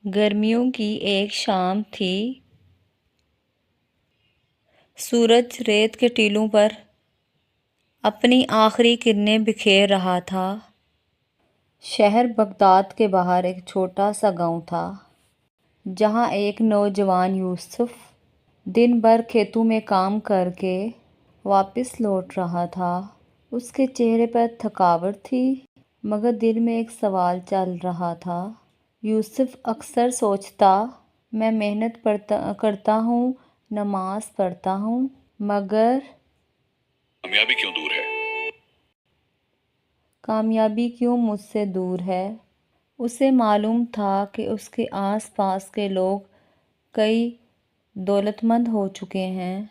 گرمیوں کی ایک شام تھی۔ سورج ریت کے ٹیلوں پر اپنی آخری کرنیں بکھیر رہا تھا۔ شہر بغداد کے باہر ایک چھوٹا سا گاؤں تھا، جہاں ایک نوجوان یوسف دن بھر کھیتوں میں کام کر کے واپس لوٹ رہا تھا۔ اس کے چہرے پر تھکاوٹ تھی، مگر دل میں ایک سوال چل رہا تھا۔ یوسف اکثر سوچتا، میں محنت کرتا ہوں، نماز پڑھتا ہوں، مگر کامیابی کیوں مجھ سے دور ہے؟ اسے معلوم تھا کہ اس کے آس پاس کے لوگ کئی دولت مند ہو چکے ہیں،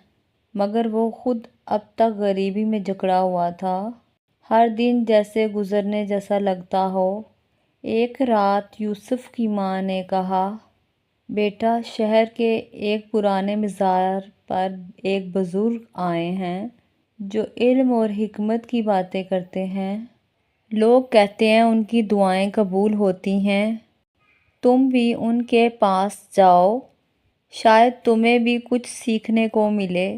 مگر وہ خود اب تک غریبی میں جکڑا ہوا تھا۔ ہر دن جیسے گزرنے جیسا لگتا ہو۔ ایک رات یوسف کی ماں نے کہا، بیٹا، شہر کے ایک پرانے مزار پر ایک بزرگ آئے ہیں جو علم اور حکمت کی باتیں کرتے ہیں۔ لوگ کہتے ہیں ان کی دعائیں قبول ہوتی ہیں۔ تم بھی ان کے پاس جاؤ، شاید تمہیں بھی کچھ سیکھنے کو ملے۔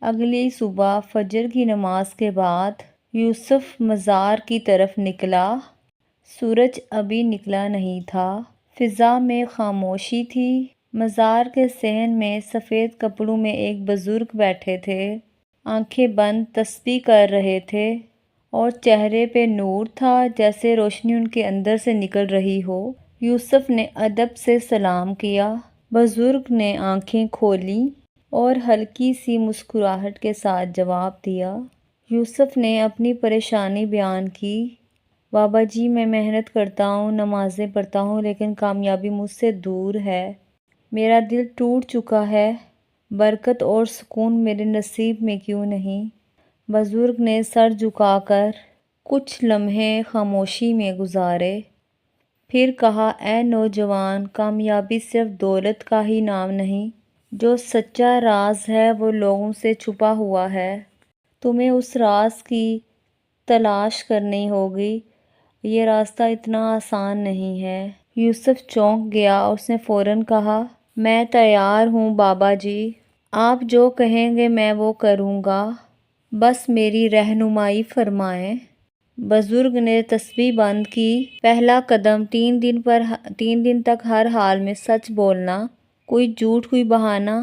اگلی صبح فجر کی نماز کے بعد یوسف مزار کی طرف نکلا۔ سورج ابھی نکلا نہیں تھا، فضا میں خاموشی تھی۔ مزار کے صحن میں سفید کپڑوں میں ایک بزرگ بیٹھے تھے، آنکھیں بند تسبیح کر رہے تھے، اور چہرے پہ نور تھا جیسے روشنی ان کے اندر سے نکل رہی ہو۔ یوسف نے ادب سے سلام کیا۔ بزرگ نے آنکھیں کھولیں اور ہلکی سی مسکراہٹ کے ساتھ جواب دیا۔ یوسف نے اپنی پریشانی بیان کی، بابا جی، میں محنت کرتا ہوں، نمازیں پڑھتا ہوں، لیکن کامیابی مجھ سے دور ہے۔ میرا دل ٹوٹ چکا ہے، برکت اور سکون میرے نصیب میں کیوں نہیں؟ بزرگ نے سر جھکا کر کچھ لمحے خاموشی میں گزارے، پھر کہا، اے نوجوان، کامیابی صرف دولت کا ہی نام نہیں۔ جو سچا راز ہے وہ لوگوں سے چھپا ہوا ہے۔ تمہیں اس راز کی تلاش کرنی ہوگی، یہ راستہ اتنا آسان نہیں ہے۔ یوسف چونک گیا۔ اس نے فوراً کہا، میں تیار ہوں بابا جی، آپ جو کہیں گے میں وہ کروں گا، بس میری رہنمائی فرمائیں۔ بزرگ نے تسبیح بند کی۔ پہلا قدم، 3 دن تک ہر حال میں سچ بولنا، کوئی جھوٹ، کوئی بہانہ۔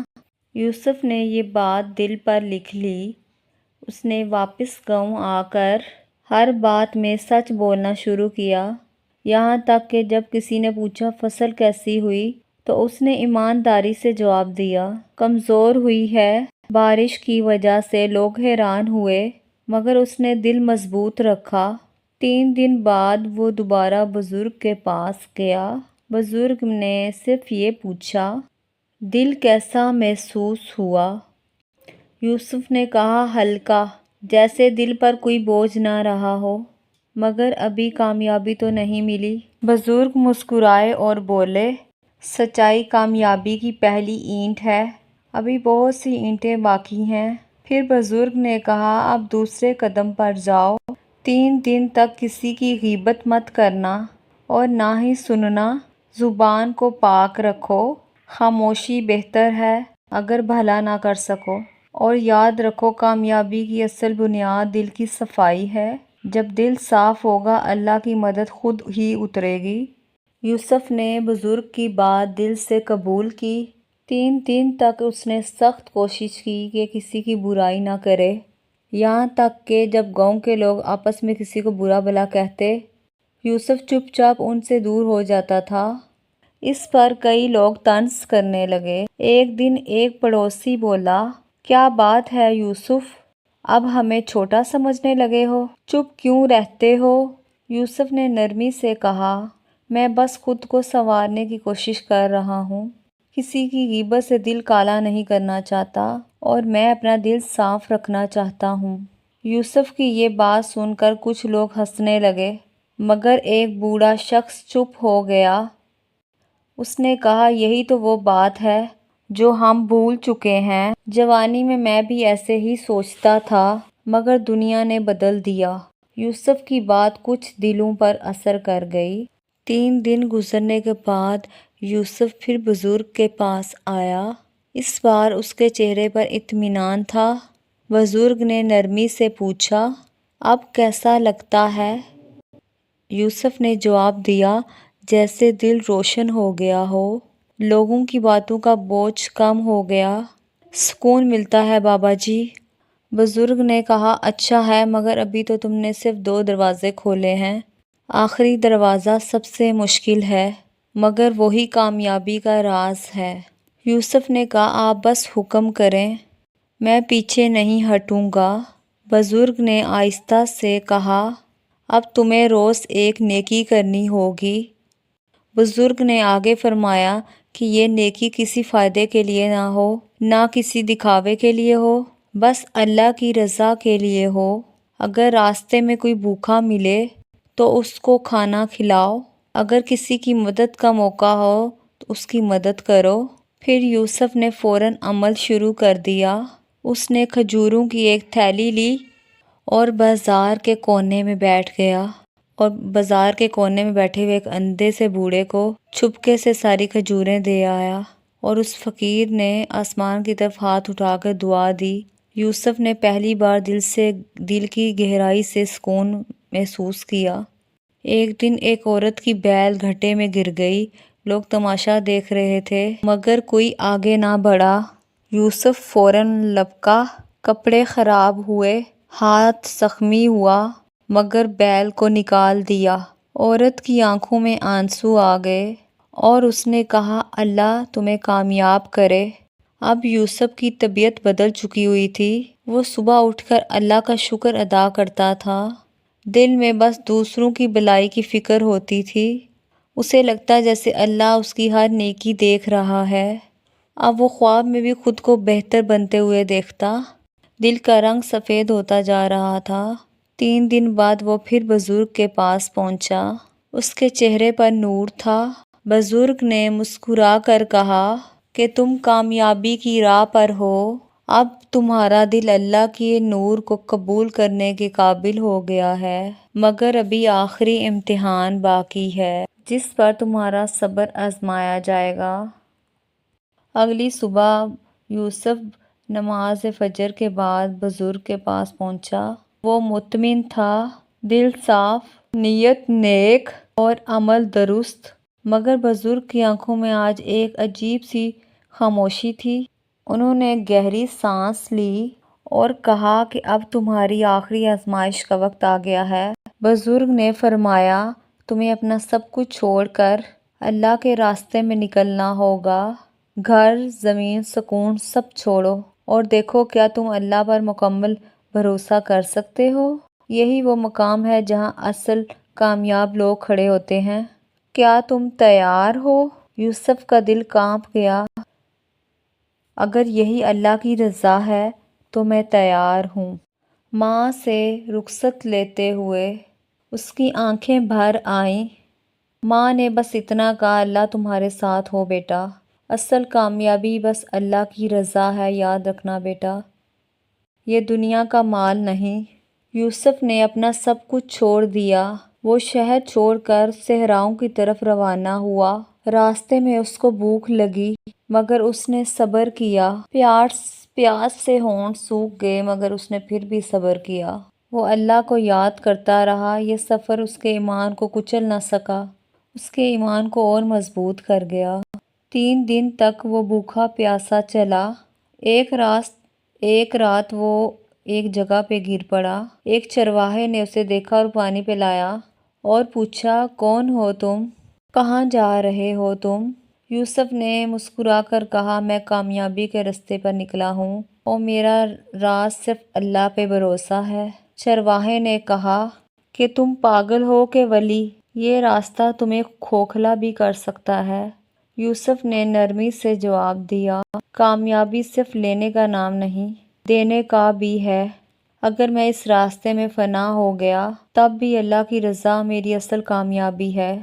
یوسف نے یہ بات دل پر لکھ لی۔ اس نے واپس گاؤں آ کر ہر بات میں سچ بولنا شروع کیا، یہاں تک کہ جب کسی نے پوچھا فصل کیسی ہوئی تو اس نے ایمانداری سے جواب دیا، کمزور ہوئی ہے، بارش کی وجہ سے۔ لوگ حیران ہوئے، مگر اس نے دل مضبوط رکھا۔ 3 دن بعد وہ دوبارہ بزرگ کے پاس گیا۔ بزرگ نے صرف یہ پوچھا، دل کیسا محسوس ہوا؟ یوسف نے کہا، ہلکا، جیسے دل پر کوئی بوجھ نہ رہا ہو، مگر ابھی کامیابی تو نہیں ملی۔ بزرگ مسکرائے اور بولے، سچائی کامیابی کی پہلی اینٹ ہے، ابھی بہت سی اینٹیں باقی ہیں۔ پھر بزرگ نے کہا، اب دوسرے قدم پر جاؤ۔ 3 دن تک کسی کی غیبت مت کرنا اور نہ ہی سننا، زبان کو پاک رکھو۔ خاموشی بہتر ہے اگر بھلا نہ کر سکو، اور یاد رکھو کامیابی کی اصل بنیاد دل کی صفائی ہے۔ جب دل صاف ہوگا اللہ کی مدد خود ہی اترے گی۔ یوسف نے بزرگ کی بات دل سے قبول کی۔ 3 دن تک اس نے سخت کوشش کی کہ کسی کی برائی نہ کرے، یہاں تک کہ جب گاؤں کے لوگ آپس میں کسی کو برا بھلا کہتے، یوسف چپ چاپ ان سے دور ہو جاتا تھا۔ اس پر کئی لوگ طنز کرنے لگے۔ ایک دن ایک پڑوسی بولا، کیا بات ہے یوسف، اب ہمیں چھوٹا سمجھنے لگے ہو، چپ کیوں رہتے ہو؟ یوسف نے نرمی سے کہا، میں بس خود کو سنوارنے کی کوشش کر رہا ہوں، کسی کی غیبت سے دل کالا نہیں کرنا چاہتا، اور میں اپنا دل صاف رکھنا چاہتا ہوں۔ یوسف کی یہ بات سن کر کچھ لوگ ہنسنے لگے، مگر ایک بوڑھا شخص چپ ہو گیا۔ اس نے کہا، یہی تو وہ بات ہے جو ہم بھول چکے ہیں۔ جوانی میں بھی ایسے ہی سوچتا تھا، مگر دنیا نے بدل دیا۔ یوسف کی بات کچھ دلوں پر اثر کر گئی۔ 3 دن گزرنے کے بعد یوسف پھر بزرگ کے پاس آیا۔ اس بار اس کے چہرے پر اطمینان تھا۔ بزرگ نے نرمی سے پوچھا، اب کیسا لگتا ہے؟ یوسف نے جواب دیا، جیسے دل روشن ہو گیا ہو، لوگوں کی باتوں کا بوجھ کم ہو گیا، سکون ملتا ہے بابا جی۔ بزرگ نے کہا، اچھا ہے، مگر ابھی تو تم نے صرف 2 دروازے کھولے ہیں۔ آخری دروازہ سب سے مشکل ہے، مگر وہی کامیابی کا راز ہے۔ یوسف نے کہا، آپ بس حکم کریں، میں پیچھے نہیں ہٹوں گا۔ بزرگ نے آہستہ سے کہا، اب تمہیں روز ایک نیکی کرنی ہوگی۔ بزرگ نے آگے فرمایا کہ یہ نیکی کسی فائدے کے لیے نہ ہو، نہ کسی دکھاوے کے لیے ہو، بس اللہ کی رضا کے لیے ہو۔ اگر راستے میں کوئی بھوکا ملے تو اس کو کھانا کھلاؤ، اگر کسی کی مدد کا موقع ہو تو اس کی مدد کرو۔ پھر یوسف نے فوراً عمل شروع کر دیا۔ اس نے کھجوروں کی ایک تھیلی لی اور بازار کے کونے میں بیٹھ گیا، اور بازار کے کونے میں بیٹھے ہوئے ایک اندھے سے بوڑھے کو چھپکے سے ساری کھجوریں دے آیا، اور اس فقیر نے آسمان کی طرف ہاتھ اٹھا کر دعا دی۔ یوسف نے پہلی بار دل کی گہرائی سے سکون محسوس کیا۔ ایک دن ایک عورت کی بیل گھٹے میں گر گئی، لوگ تماشا دیکھ رہے تھے مگر کوئی آگے نہ بڑھا۔ یوسف فوراً لپکا، کپڑے خراب ہوئے، ہاتھ زخمی ہوا، مگر بیل کو نکال دیا۔ عورت کی آنکھوں میں آنسو آ گئے اور اس نے کہا، اللہ تمہیں کامیاب کرے۔ اب یوسف کی طبیعت بدل چکی ہوئی تھی، وہ صبح اٹھ کر اللہ کا شکر ادا کرتا تھا، دل میں بس دوسروں کی بھلائی کی فکر ہوتی تھی، اسے لگتا جیسے اللہ اس کی ہر نیکی دیکھ رہا ہے۔ اب وہ خواب میں بھی خود کو بہتر بنتے ہوئے دیکھتا، دل کا رنگ سفید ہوتا جا رہا تھا۔ 3 دن بعد وہ پھر بزرگ کے پاس پہنچا، اس کے چہرے پر نور تھا۔ بزرگ نے مسکرا کر کہا کہ تم کامیابی کی راہ پر ہو، اب تمہارا دل اللہ کے نور کو قبول کرنے کے قابل ہو گیا ہے، مگر ابھی آخری امتحان باقی ہے جس پر تمہارا صبر آزمایا جائے گا۔ اگلی صبح یوسف نماز فجر کے بعد بزرگ کے پاس پہنچا۔ وہ مطمئن تھا، دل صاف، نیت نیک اور عمل درست، مگر بزرگ کی آنکھوں میں آج ایک عجیب سی خاموشی تھی۔ انہوں نے گہری سانس لی اور کہا کہ اب تمہاری آخری آزمائش کا وقت آ گیا ہے۔ بزرگ نے فرمایا، تمہیں اپنا سب کچھ چھوڑ کر اللہ کے راستے میں نکلنا ہوگا، گھر، زمین، سکون سب چھوڑو، اور دیکھو کیا تم اللہ پر مکمل بھروسہ کر سکتے ہو۔ یہی وہ مقام ہے جہاں اصل کامیاب لوگ کھڑے ہوتے ہیں۔ کیا تم تیار ہو؟ یوسف کا دل کانپ گیا۔ اگر یہی اللہ کی رضا ہے تو میں تیار ہوں۔ ماں سے رخصت لیتے ہوئے اس کی آنکھیں بھر آئیں۔ ماں نے بس اتنا کہا، اللہ تمہارے ساتھ ہو بیٹا، اصل کامیابی بس اللہ کی رضا ہے، یاد رکھنا بیٹا، یہ دنیا کا مال نہیں۔ یوسف نے اپنا سب کچھ چھوڑ دیا۔ وہ شہر چھوڑ کر صحراؤں کی طرف روانہ ہوا۔ راستے میں اس کو بھوک لگی مگر اس نے صبر کیا، پیاس سے ہونٹ سوکھ گئے مگر اس نے پھر بھی صبر کیا۔ وہ اللہ کو یاد کرتا رہا۔ یہ سفر اس کے ایمان کو کچل نہ سکا، اس کے ایمان کو اور مضبوط کر گیا۔ 3 دن تک وہ بھوکا پیاسا چلا۔ ایک رات وہ ایک جگہ پہ گر پڑا۔ ایک چرواہے نے اسے دیکھا اور پانی پلایا اور پوچھا، کون ہو تم؟ کہاں جا رہے ہو تم؟ یوسف نے مسکرا کر کہا، میں کامیابی کے راستے پر نکلا ہوں اور میرا راز صرف اللہ پہ بھروسہ ہے۔ چرواہے نے کہا کہ تم پاگل ہو کہ ولی، یہ راستہ تمہیں کھوکھلا بھی کر سکتا ہے۔ یوسف نے نرمی سے جواب دیا، کامیابی صرف لینے کا نام نہیں، دینے کا بھی ہے۔ اگر میں اس راستے میں فنا ہو گیا تب بھی اللہ کی رضا میری اصل کامیابی ہے۔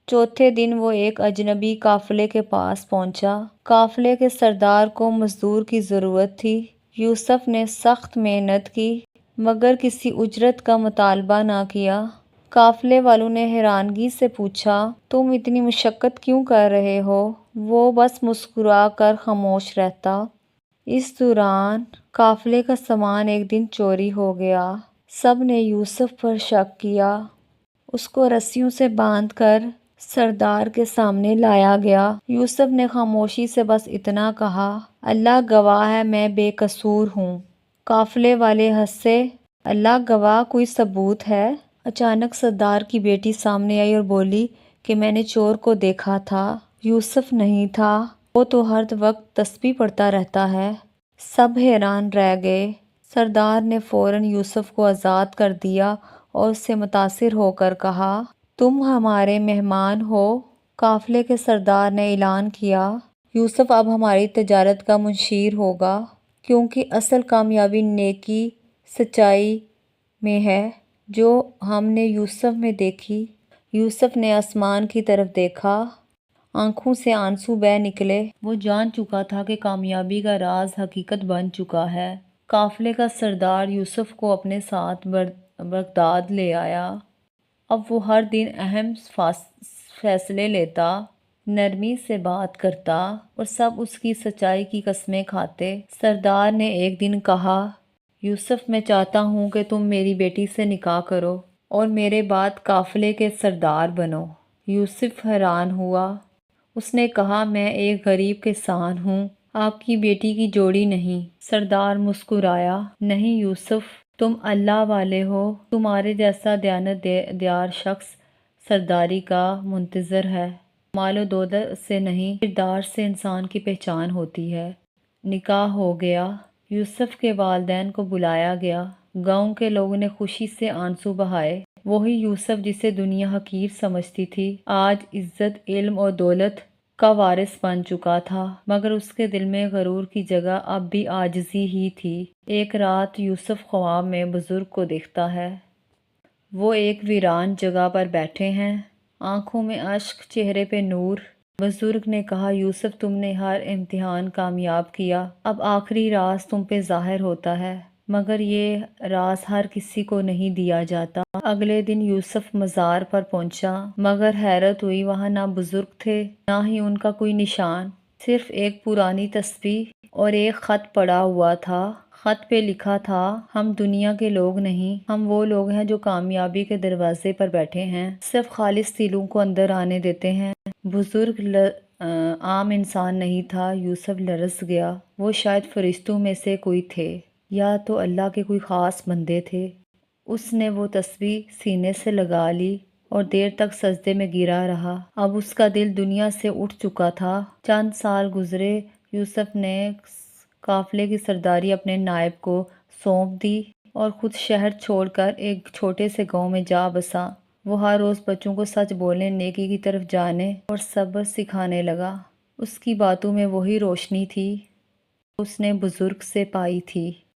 چوتھے دن وہ ایک اجنبی قافلے کے پاس پہنچا۔ قافلے کے سردار کو مزدور کی ضرورت تھی۔ یوسف نے سخت محنت کی مگر کسی اجرت کا مطالبہ نہ کیا۔ قافلے والوں نے حیرانگی سے پوچھا، تم اتنی مشقت کیوں کر رہے ہو؟ وہ بس مسکرا کر خاموش رہتا۔ اس دوران قافلے کا سامان ایک دن چوری ہو گیا۔ سب نے یوسف پر شک کیا۔ اس کو رسیوں سے باندھ کر سردار کے سامنے لایا گیا۔ یوسف نے خاموشی سے بس اتنا کہا، اللہ گواہ ہے میں بے قصور ہوں۔ قافلے والے ہنسے، اللہ گواہ کوئی ثبوت ہے؟ اچانک سردار کی بیٹی سامنے آئی اور بولی کہ میں نے چور کو دیکھا تھا۔ یوسف نہیں تھا، وہ تو ہر وقت تسبیح پڑھتا رہتا ہے۔ سب حیران رہ گئے۔ سردار نے فوراً یوسف کو آزاد کر دیا اور اس سے متاثر ہو کر کہا، تم ہمارے مہمان ہو۔ قافلے کے سردار نے اعلان کیا، یوسف اب ہماری تجارت کا مشیر ہوگا، کیونکہ اصل کامیابی نیکی سچائی میں ہے جو ہم نے یوسف میں دیکھی۔ یوسف نے آسمان کی طرف دیکھا، آنکھوں سے آنسو بہہ نکلے۔ وہ جان چکا تھا کہ کامیابی کا راز حقیقت بن چکا ہے۔ قافلے کا سردار یوسف کو اپنے ساتھ بغداد لے آیا۔ اب وہ ہر دن اہم فیصلے لیتا، نرمی سے بات کرتا اور سب اس کی سچائی کی قسمیں کھاتے۔ سردار نے ایک دن کہا، یوسف میں چاہتا ہوں کہ تم میری بیٹی سے نکاح کرو اور میرے بعد قافلے کے سردار بنو۔ یوسف حیران ہوا۔ اس نے کہا، میں ایک غریب کسان ہوں، آپ کی بیٹی کی جوڑی نہیں۔ سردار مسکرایا، نہیں یوسف، تم اللہ والے ہو، تمہارے جیسا دیانت دار شخص سرداری کا منتظر ہے۔ مال و دولت سے نہیں، کردار سے انسان کی پہچان ہوتی ہے۔ نکاح ہو گیا۔ یوسف کے والدین کو بلایا گیا۔ گاؤں کے لوگوں نے خوشی سے آنسو بہائے۔ وہی یوسف جسے دنیا حقیر سمجھتی تھی، آج عزت، علم اور دولت کا وارث بن چکا تھا، مگر اس کے دل میں غرور کی جگہ اب بھی عاجزی ہی تھی۔ ایک رات یوسف خواب میں بزرگ کو دیکھتا ہے۔ وہ ایک ویران جگہ پر بیٹھے ہیں، آنکھوں میں اشک، چہرے پہ نور۔ بزرگ نے کہا، یوسف تم نے ہر امتحان کامیاب کیا، اب آخری راز تم پہ ظاہر ہوتا ہے، مگر یہ راز ہر کسی کو نہیں دیا جاتا۔ اگلے دن یوسف مزار پر پہنچا، مگر حیرت ہوئی، وہاں نہ بزرگ تھے، نہ ہی ان کا کوئی نشان، صرف ایک پرانی تسبیح اور ایک خط پڑا ہوا تھا۔ خط پہ لکھا تھا، ہم دنیا کے لوگ نہیں، ہم وہ لوگ ہیں جو کامیابی کے دروازے پر بیٹھے ہیں، صرف خالص دلوں کو اندر آنے دیتے ہیں۔ بزرگ عام انسان نہیں تھا۔ یوسف لرز گیا، وہ شاید فرشتوں میں سے کوئی تھے یا تو اللہ کے کوئی خاص بندے تھے۔ اس نے وہ تسبیح سینے سے لگا لی اور دیر تک سجدے میں گرا رہا۔ اب اس کا دل دنیا سے اٹھ چکا تھا۔ چند سال گزرے، یوسف نے قافلے کی سرداری اپنے نائب کو سونپ دی اور خود شہر چھوڑ کر ایک چھوٹے سے گاؤں میں جا بسا۔ وہ ہر روز بچوں کو سچ بولنے، نیکی کی طرف جانے اور صبر سکھانے لگا۔ اس کی باتوں میں وہی روشنی تھی جو اس نے بزرگ سے پائی تھی۔